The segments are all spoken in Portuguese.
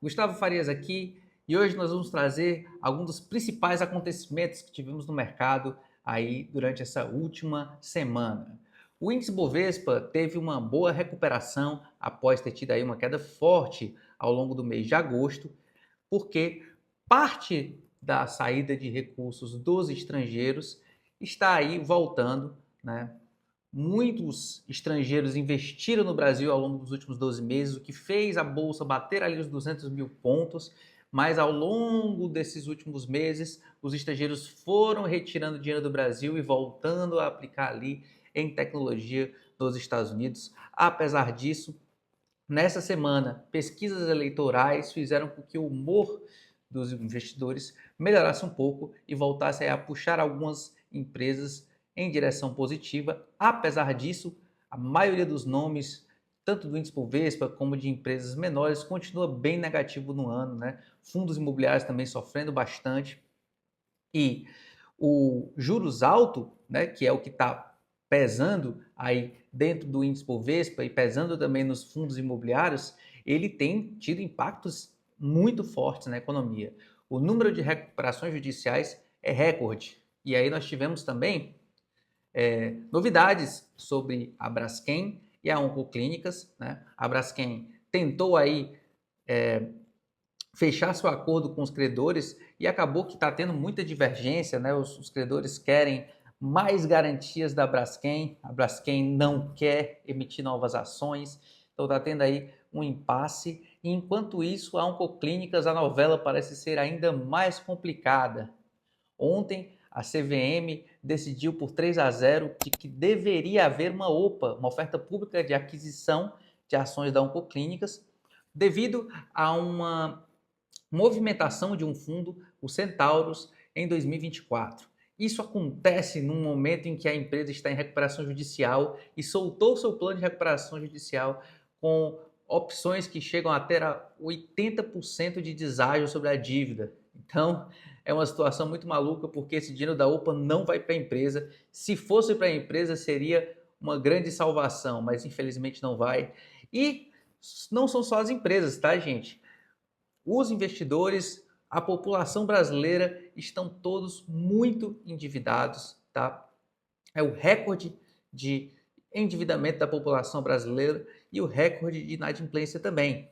Gustavo Farias aqui e hoje nós vamos trazer alguns dos principais acontecimentos que tivemos no mercado aí durante essa última semana. O índice Bovespa teve uma boa recuperação após ter tido aí uma queda forte ao longo do mês de agosto, porque parte da saída de recursos dos estrangeiros está aí voltando, né? Muitos estrangeiros investiram no Brasil ao longo dos últimos 12 meses, o que fez a bolsa bater ali os 200 mil pontos, mas ao longo desses últimos meses, os estrangeiros foram retirando dinheiro do Brasil e voltando a aplicar ali em tecnologia nos Estados Unidos. Apesar disso, nessa semana, pesquisas eleitorais fizeram com que o humor dos investidores melhorasse um pouco e voltasse a puxar algumas empresas em direção positiva. Apesar disso, a maioria dos nomes, tanto do índice Bovespa como de empresas menores, continua bem negativo no ano, né? Fundos imobiliários também sofrendo bastante. E o juros alto, né, que é o que está pesando aí dentro do índice Bovespa e pesando também nos fundos imobiliários, ele tem tido impactos muito fortes na economia. O número de recuperações judiciais é recorde. E aí nós tivemos também novidades sobre a Braskem e a Oncoclínicas, né? A Braskem tentou aí fechar seu acordo com os credores e acabou que está tendo muita divergência, né? Os credores querem mais garantias da Braskem, a Braskem não quer emitir novas ações, então está tendo aí um impasse. E enquanto isso, a Oncoclínicas, a novela parece ser ainda mais complicada. Ontem, a CVM decidiu por 3-0 que deveria haver uma OPA, uma oferta pública de aquisição de ações da Oncoclínicas, devido a uma movimentação de um fundo, o Centauros, em 2024. Isso acontece num momento em que a empresa está em recuperação judicial e soltou seu plano de recuperação judicial com opções que chegam até a 80% de deságio sobre a dívida. Então, é uma situação muito maluca porque esse dinheiro da OPA não vai para a empresa. Se fosse para a empresa, seria uma grande salvação, mas infelizmente não vai. E não são só as empresas, tá, gente? Os investidores, a população brasileira estão todos muito endividados, tá? É o recorde de endividamento da população brasileira e o recorde de inadimplência também.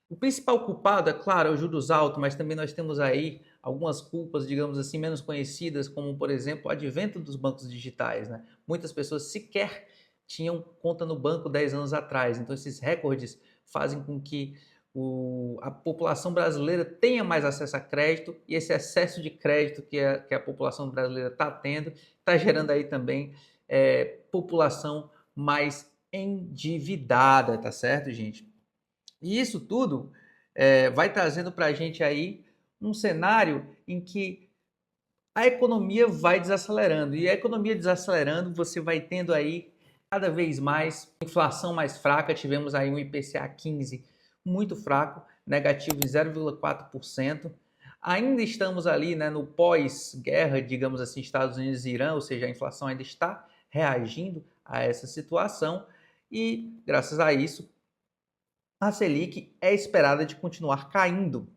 O principal culpado, é claro, é o juros altos, mas também nós temos aí algumas culpas, digamos assim, menos conhecidas, como, por exemplo, o advento dos bancos digitais, né? Muitas pessoas sequer tinham conta no banco 10 anos atrás, então esses recordes fazem com que a população brasileira tenha mais acesso a crédito e esse excesso de crédito que a população brasileira está tendo, está gerando aí também população mais endividada, tá certo, gente? E isso tudo vai trazendo para a gente aí um cenário em que a economia vai desacelerando. E a economia desacelerando, você vai tendo aí cada vez mais inflação mais fraca. Tivemos aí um IPCA 15 muito fraco, negativo em 0,4%. Ainda estamos ali, né, no pós-guerra, digamos assim, Estados Unidos e Irã, ou seja, a inflação ainda está reagindo a essa situação. E graças a isso, a Selic é esperada de continuar caindo,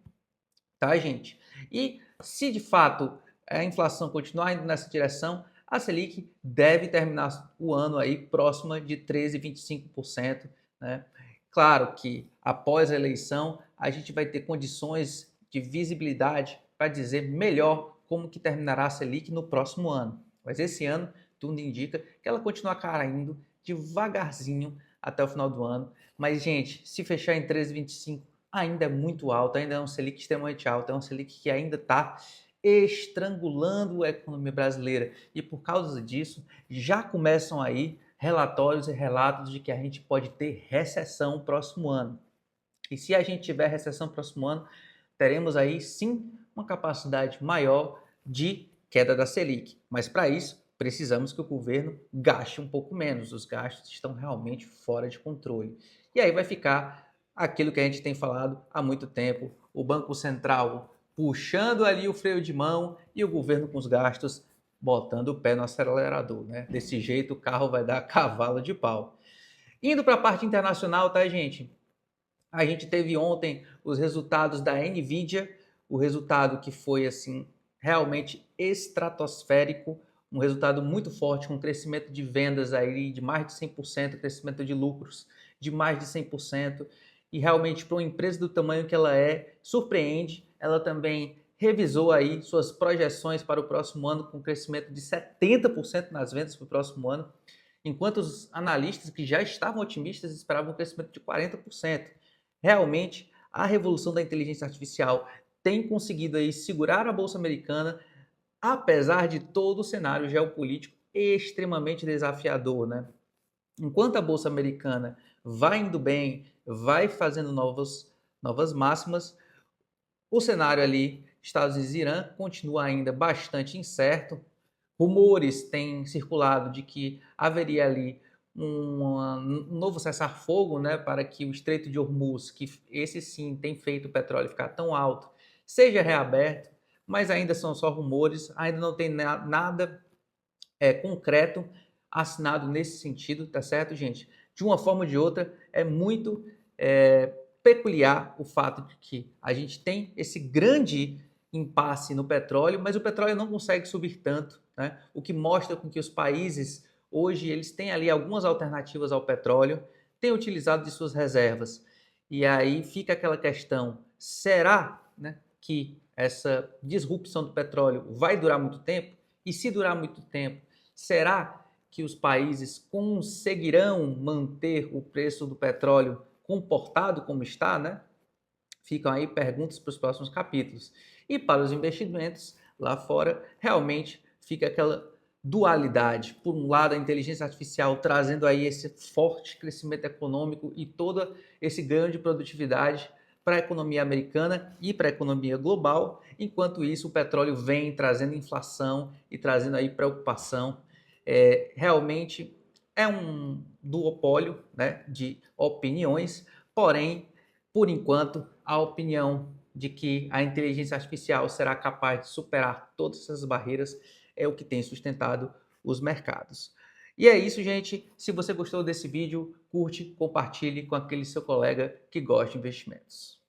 tá, gente? E se de fato a inflação continuar indo nessa direção, a Selic deve terminar o ano aí próxima de 13,25%, né? Claro que após a eleição a gente vai ter condições de visibilidade para dizer melhor como que terminará a Selic no próximo ano. Mas esse ano tudo indica que ela continua caindo devagarzinho até o final do ano. Mas, gente, se fechar em 13,25 ainda é muito alto, ainda é um Selic extremamente alto, é um Selic que ainda está estrangulando a economia brasileira. E por causa disso, já começam aí relatórios e relatos de que a gente pode ter recessão no próximo ano. E se a gente tiver recessão no próximo ano, teremos aí sim uma capacidade maior de queda da Selic. Mas para isso, precisamos que o governo gaste um pouco menos. Os gastos estão realmente fora de controle. E aí vai ficar aquilo que a gente tem falado há muito tempo, o Banco Central puxando ali o freio de mão e o governo com os gastos botando o pé no acelerador, né? Desse jeito o carro vai dar cavalo de pau. Indo para a parte internacional, tá, gente? A gente teve ontem os resultados da Nvidia, o resultado que foi assim realmente estratosférico, um resultado muito forte, com crescimento de vendas aí de mais de 100%, crescimento de lucros de mais de 100%, e realmente para uma empresa do tamanho que ela é, surpreende. Ela também revisou aí suas projeções para o próximo ano com crescimento de 70% nas vendas para o próximo ano, enquanto os analistas que já estavam otimistas esperavam um crescimento de 40%. Realmente, a revolução da inteligência artificial tem conseguido aí segurar a bolsa americana, apesar de todo o cenário geopolítico extremamente desafiador, né? Enquanto a bolsa americana vai indo bem, vai fazendo novas máximas, o cenário ali, Estados Unidos e Irã, continua ainda bastante incerto. Rumores têm circulado de que haveria ali um novo cessar-fogo, né, para que o Estreito de Hormuz, que esse sim tem feito o petróleo ficar tão alto, seja reaberto, mas ainda são só rumores, ainda não tem nada concreto assinado nesse sentido, tá certo, gente? De uma forma ou de outra, é muito peculiar o fato de que a gente tem esse grande impasse no petróleo, mas o petróleo não consegue subir tanto, né? O que mostra com que os países hoje eles têm ali algumas alternativas ao petróleo, têm utilizado de suas reservas. E aí fica aquela questão: será, né, que essa disrupção do petróleo vai durar muito tempo? E se durar muito tempo, será que os países conseguirão manter o preço do petróleo comportado como está, né? Ficam aí perguntas para os próximos capítulos. E para os investimentos lá fora, realmente fica aquela dualidade. Por um lado, a inteligência artificial trazendo aí esse forte crescimento econômico e todo esse ganho de produtividade para a economia americana e para a economia global. Enquanto isso, o petróleo vem trazendo inflação e trazendo aí preocupação. Realmente é um duopólio, né, de opiniões, porém, por enquanto, a opinião de que a inteligência artificial será capaz de superar todas essas barreiras é o que tem sustentado os mercados. E é isso, gente. Se você gostou desse vídeo, curte, compartilhe com aquele seu colega que gosta de investimentos.